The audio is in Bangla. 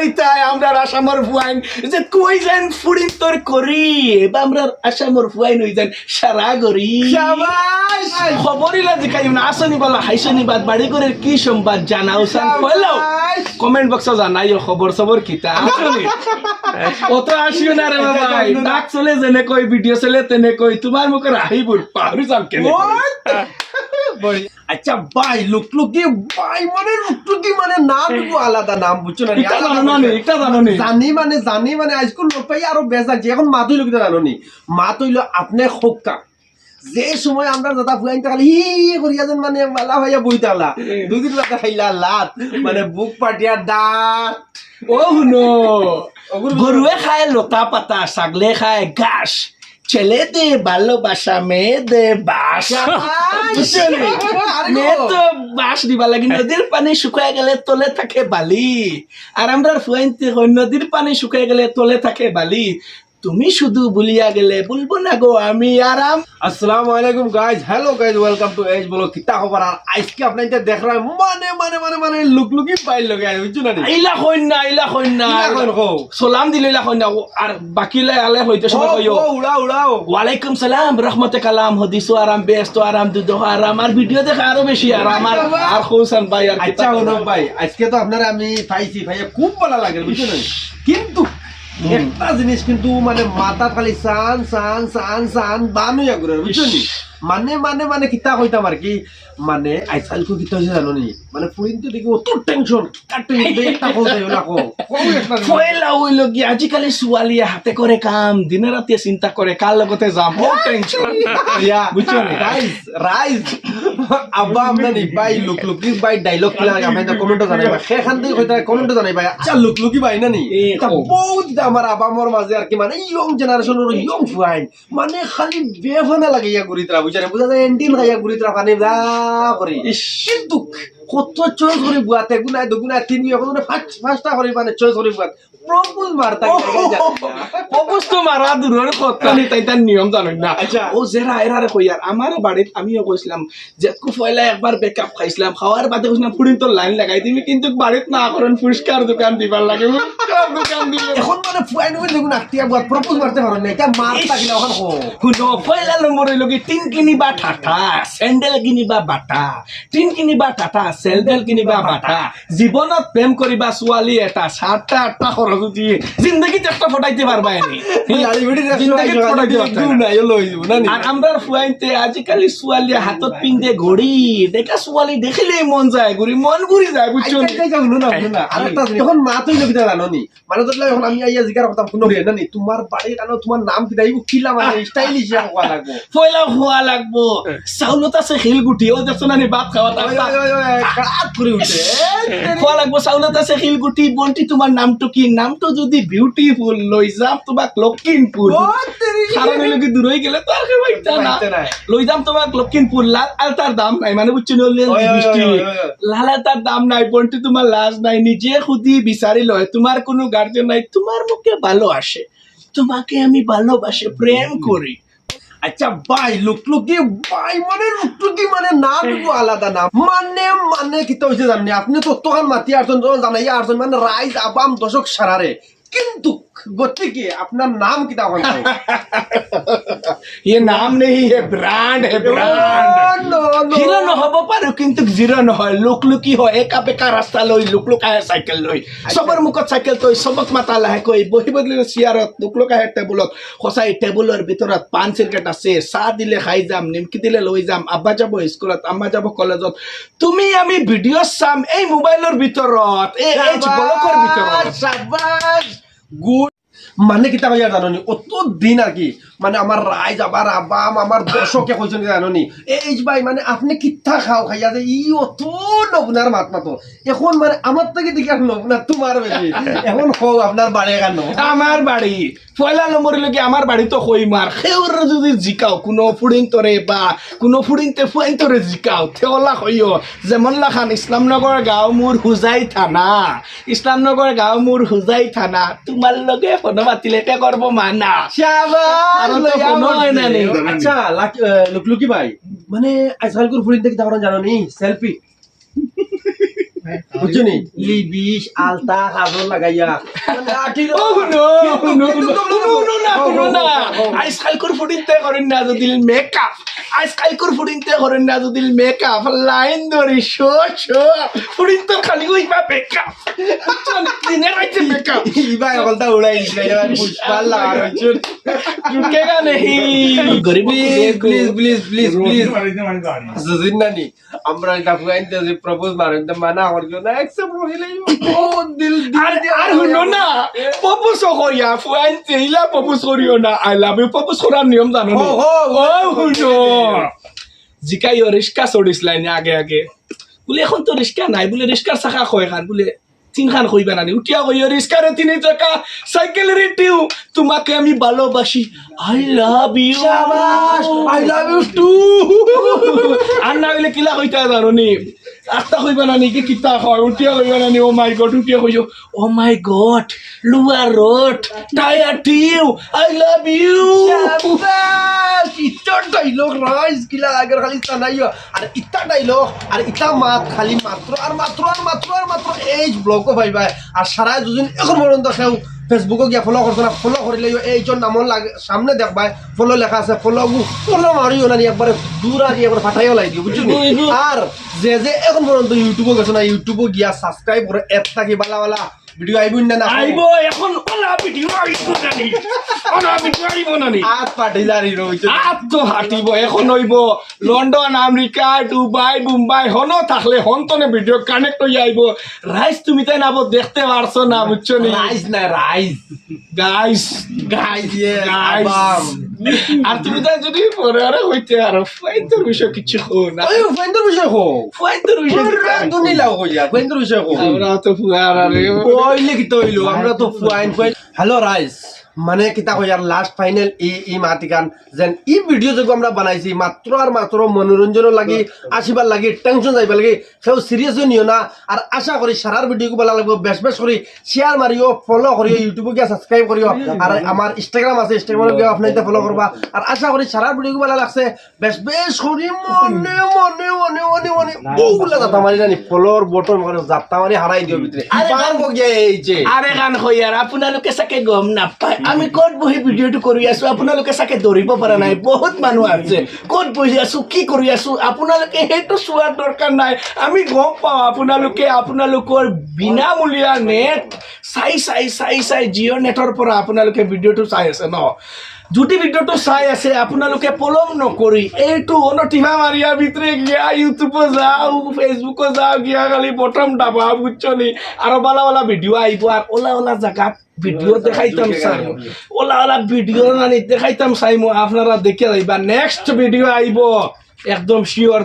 বাড়িতে আমরা আসামর ফুয়াইন যে কই যান ফুড়িন তোর করি বা আমরা আসামর ফুয়াইন হই যান সারা গরি শাবাশ খবরিলা যে কাই না আসনি বলা হাইসনি বাদ বাড়ি করে কি সংবাদ জানাও সান কইলো কমেন্ট বক্সে জানাইও খবর সবর কিতা আসনি অত আসিও না রে বাবা ডাক চলে জেনে কই ভিডিও চলে তেনে কই তোমার মুখে আহিবুর পাহরি যাম কেনে আচ্ছা ভাই লুকলুকি ভাই মানে লুকলুকি মানে নাম একটু আলাদা নাম বুঝছো না এটা জানো না এটা জানো নি জানি মানে আজকাল লোক পাই আরো বেজা যে এখন মা তৈল কিনা জানো নি মা তৈল আপনি খোকা যে সময় আমরা দাদা ফুয়াইন খালি হি করিয়া যেন মানে মালা ভাইয়া বইতালা দুদিন রাতে খাইলা লাত মানে বুক পাটিয়া দাঁত ও হুনো গরুয়ে খায় লতা পাতা ছাগলে খায় ঘাস ছেলেতে ভালোবাসা মেয়েদে বাস মেয়ে তো বাস দিবা লাগে নদীর পানি শুকায় গেলে তলে থাকে বালি আর আমরা ফুয়াইনতে নদীর পানি শুকায় গেলে তলে থাকে বালি তুমি শুধু ভুলিয়া গেলে বলবো না গো আমি আরাম আসসালামু আলাইকুম guys hello guys welcome to এজ বলো কিতা খবর আর আজকে আপনাদের দেখ রা মানে লুকলুকি পাইল লগে বুঝছো না ইলা কইনা সালাম দিলে ইলা কইনা আর বাকি লাই আলে হইতে সবাই কইও উড়াও ওয়ালাইকুম সালাম রহমতে কালাম হদিসু আরাম বেস্ত আরাম দুধ আরাম আর ভিডিও দেখা আরো বেশি আরাম আর হোসেন ভাই আর আচ্ছা হলো ভাই আজকে তো আপনারা আমি পাইছি ভাইয়া খুব ভালো লাগে বুঝছো না কিন্তু একটা জিনিস কিন্তু মানে মাথা খালি সান বান হইয়া ঘুরে বুঝছো নি মানে কিতা কইতাম আর কি মানে আইসাল কো কিতা হইছে জানো নি মানে ফুরিন তো দেখি অত টেনশন একটা কইতে হলো কো ফয়লা হইলো কি আজিকালি সুয়ালিয়া হাতে করে কাম দিনে রাতে চিন্তা করে কার লগতে যাম ও টেনশন ইয়া বুঝছো নি রাইজ আব্বা আমদানি ভাই লুকলুকি ভাই ডায়লগ কিলা আমি তো কমেন্ট জানাইবা সেখান থেকে কইতা কমেন্ট জানাইবা আচ্ছা লুকলুকি ভাই না নি এটা বহুত আমার আবামর মাঝে আর কি মানে ইয়ং জেনারেশনের ইয়ং ফাইন মানে খালি বেফানা লাগে ইয়া গুরিতরা বুঝারে বুঝা যায় এন্ডিন খাইয়া গুরিতরা পানি দা করে কিন্তু কত চয়েস করে বুয়াতে গুনায় দুগুনায় তিন এখন ফার্স্টটা করে মানে চয়েস করে বুয়াত প্রপোজ মারতা প্রপোজ তো মারা দূরের কথা নি তাই তার নিয়ম জানেন না আচ্ছা ও যেরা এরারে কইয়ার আমার বাড়িত আমিও কইছিলাম যে কুফয়লা একবার বেকআপ খাইছিলাম খাওয়ার বাদে কইছিলাম ফুড়িন তো লাইন লাগাই দিবি কিন্তু বাড়িত না করেন পরিষ্কার দোকান দিবার লাগে দোকান দিলে এখন মানে ফুয়াইন হইল দেখুন আত্মীয় বুয়াত প্রপোজ মারতে পারো না এটা মারতা কিনা এখন কো শুনো পয়লা নম্বর হইল কি টিন কিনিবা ঠাটা স্যান্ডেল কিনিবা বাটা টিন কিনিবা ঠাটা স্যান্ডেল কিনিবা বাটা জীবনত প্রেম করিবা ছোৱালী এটা 7টা খরচ দিয়ে জিন্দগিতে একটা ফটাইতে পারবা এনি জিন্দগিত ফটাইতে পারবা না আর আমরা ফুয়াইতে আজিকালি ছোৱালী হাতত পিন্ধে ঘড়ি দেখা ছোৱালী দেখিলেই মন যায় ঘড়ি মন ঘুরি যায় বুঝছো এখন মা তুই কিতা জানো নি মানে তো এখন আমি আইয়া জিগার কথা শুনো না নি তোমার বাড়ির কানো তোমার নাম কিতা ইবু কিলা মানে স্টাইলিশ ইয়া কোয়া লাগবো পয়লা খোয়া লাগবো চাউলত আছে শিলগুটি ও দেখছো না নি ভাত খাওয়া কাট করে উঠে খোৱা লাগবো চাউলত আছে শিলগুটি বন্টি তোমাৰ নামটো কি নামটো যদি বিউটিফুল লৈ যাম তোমাক লক্ষিমপুৰ কারণ হইলো কি দূর হয়ে গেলে তো আর কেউ পাইতা না লই যাম তোমাক লক্ষিমপুর লাল আর তার দাম নাই মানে বুঝছো বৃষ্টি লাল আর তার দাম নাই বন্টি তোমার লাজ নাই নিজে খুদি বিচারি লয় তোমার কোনো গার্জেন নাই তোমার মুখে ভালো আসে তোমাকে আমি ভালোবাসে প্রেম করি আচ্ছা ভাই লুকলুকি ভাই মানে লুকলুকি মানে নাম একটু আলাদা নাম মানে কিতা হইছে জানেন আপনি তো তখন মাতি আরজন জানাই আরজন মানে রাইজ আবাম দর্শক সারারে কিন্তু গতি কি আপনার নাম কিতা হয় ये नाम नहीं है ब्रांड है ब्रांड হিরো নহব পাৰো কিন্তু জিৰো নহয় লুকলুকি হয় একা বেকা ৰাস্তা লৈ লুকলুকাহে চাইকেল লৈ সবৰ মুখত চাইকেল তই সবক মাতা লাহেকৈ বহি বদলি চেয়াৰত লুকলুকাহে টেবুলত সঁচাই টেবুলৰ ভিতৰত পান চিৰকেট আছে চাহ দিলে খাই যাম নিমকি দিলে লৈ যাম আব্বা যাব স্কুলত আম্মা যাব কলেজত তুমি আমি ভিডিঅ' চাম এই মোবাইলৰ ভিতৰত এই ব্লকৰ ভিতৰত শাবাশ গুড মানে কিতা ভাইয়া জানো নি অত দিন আর কি মানে আমার রাইজ আবার আবাম আমার দর্শকে কইছেন জানো নি এই ভাই মানে আপনি কিতা খাও খাইয়া যে ই অত নবনার মাত মাতো এখন মানে আমার থেকে দিকে নবনা তোমার বেশি এখন খাও আপনার বাড়ি কেন আমার বাড়ি পয়লা নম্বর লোকে আমার বাড়ি তো কই মার সেউর যদি জিকাও কোনো ফুডিং তরে বা কোনো ফুডিংতে ফুয়াইন তরে জিকাও থেওলা কইও যেমন লাখান ইসলামনগর গাঁও মোর হুজাই থানা ইসলামনগর গাঁও মোর হুজাই থানা তোমার লগে ফোন মাতিলে কে করবো মানা আচ্ছা লুকলুকি ভাই মানে আজকালকার ফুডিং থেকে তখন জানো নি সেলফি বুঝছো নি লিবিশ আলতা কাজল লাগাইয়া মানে আঠির ও শুনো শুনো না আজকালকার ফুটিনতে করেন না যদি মেকআপ আজকালকার ফুটিনতে করেন না যদি মেকআপ লাইন ধরি শো ফুটিন তো খালি ওইবা মেকআপ দিনের রাইতে মেকআপ ইবা গলতা উড়াই দিছে এবার পুষ্পাল লাগা হচ্ছে রুকেগা নেহি গরিব প্লিজ সুজিন নানি আমরা এটা ফুয়াইতে যে প্রপোজ মারেন তো মানা করছো না একসেপ্ট হইলেই ও দিল আর শুনো না প্রপোজ করিয়া ফুয়াইতে ইলা প্রপোজ করিও না আই লাভ ইউ প্রপোজ করার নিয়ম জানো নি ও শুনো জিকাই রিস্কা চড়িছিলাই নি আগে বলে এখন তো রিস্কা নাই বলে রিস্কার চাকা কয় খান বলে তিনখান কইবা নানি উঠিয়া কইও রিস্কারে 3 চাকা সাইকেলের টিউ তোমাকে আমি ভালোবাসি আই লাভ ইউ শাবাশ আই লাভ ইউ টু আর না হইলে কিলা কইতা জানো নি আস্তা কইবা নানি কি কিতা হয় উঠিয়া কইবা নানি ও মাই গড উঠিয়া কইও ও মাই গড লুয়ার রোড টায়ার টিউ আই লাভ ইউ শাবাশ ইটা ডায়লগ রাইজ কিলা আগের খালি জানাইও আর ইটা ডায়লগ আর ইটা মাত খালি মাত্র এই ব্লগ ভাইবা আর সারা দুদিন এখন পর্যন্ত কেউ ফেসবুকে গিয়া ফলো করছো না ফলো করিলে এইজন নামন লাগে সামনে দেখবাই ফলো লেখা আছে ফলো মারিও না একবারে দূর আর একবার ফাটাইও লাই দিও বুঝছো আর যে এখন পর্যন্ত ইউটিউবে গেছো না ইউটিউবে গিয়া সাবস্ক্রাইব করে এপ থাকি বালা ভিডিও আইবুন না আইবো এখন ওলা ভিডিও আইবো নানি ওলা ভিডিও আইবো নানি আজ পাটিলারি রইছে আপ তো হাঁটিব এখন হইব লন্ডন আমেরিকা দুবাই মুম্বাই হনো থাকলে হন্তনে ভিডিও কানেক্ট হয়ে আইব রাইস তুমি তাই নাবো দেখতে পারছো না বুঝছো নি রাইস না রাইস গাইস আবাম আর তুমি তাই যদি পরে আরে হইতে আর ফাইন্ডের বিষয় কিছু হো না ওই ফ্রেন্ডের বিষয় হো ফাইন্ডের বিষয় দুনি লাও হইয়া ফ্রেন্ডের বিষয় হো আমরা তো ফুয়ার আরে কইলে কি তইলো আমরা তো ফাইন হ্যালো রাইস মানে কিতা কই আর লাস্ট ফাইনাল ই মাতিকান যেন ই ভিডিও যেগু আমরা বানাইছি মাত্র আর মাত্র মনোরঞ্জনের লাগি আসিবার লাগি টেনশন যাইবার লাগি সেও সিরিয়াস নিও না আর আশা করি সারার ভিডিও ভালো লাগবে বেশ করে শেয়ার মারিও ফলো করিও ইউটিউবে গিয়ে সাবস্ক্রাইব করিও আর আমার ইনস্টাগ্রাম আছে ইনস্টাগ্রামে গিয়ে আপনাদের ফলো করবা আর আশা করি সারার ভিডিও ভালো লাগছে বেশ করি মনে বহুলা যাতা মারি জানি ফলোর বটন করে যাতা মারি হারাই দিও ভিতরে পারবো গিয়ে এই যে আরে গান হই আর আপোনালোকে চাকে গম নাপায় আমি ক'ত বহি ভিডিঅ'টো কৰি আছো আপোনালোকে চাকে ধৰিব পৰা নাই বহুত মানুহ আছে ক'ত বহি আছো কি কৰি আছো আপোনালোকে সেইটো চোৱাৰ দৰকাৰ নাই আমি গম পাওঁ আপোনালোকৰ বিনামূলীয়া নেট চাই জিঅ' নেটৰ পৰা আপোনালোকে ভিডিঅ'টো চাই আছে ন যদি ভিডিঅ'টো চাই আছে আপোনালোকে পলম নকৰি এইটো অনটিভা মাৰিয়া ভিতৰে গিয়া ইউটিউবত যাও ফেচবুকত যাও গিয়া খালি বটম দাবা বুঝছনি আৰু বালা ভিডিঅ' আহিব আৰু ওলা জাগাত ভিডিও দেখাইতাম চাই ওলা ভিডিও নানি দেখাইতাম চাই মই আপনারা দেখে যাইবা নেক্সট ভিডিও আইব একদম শিওর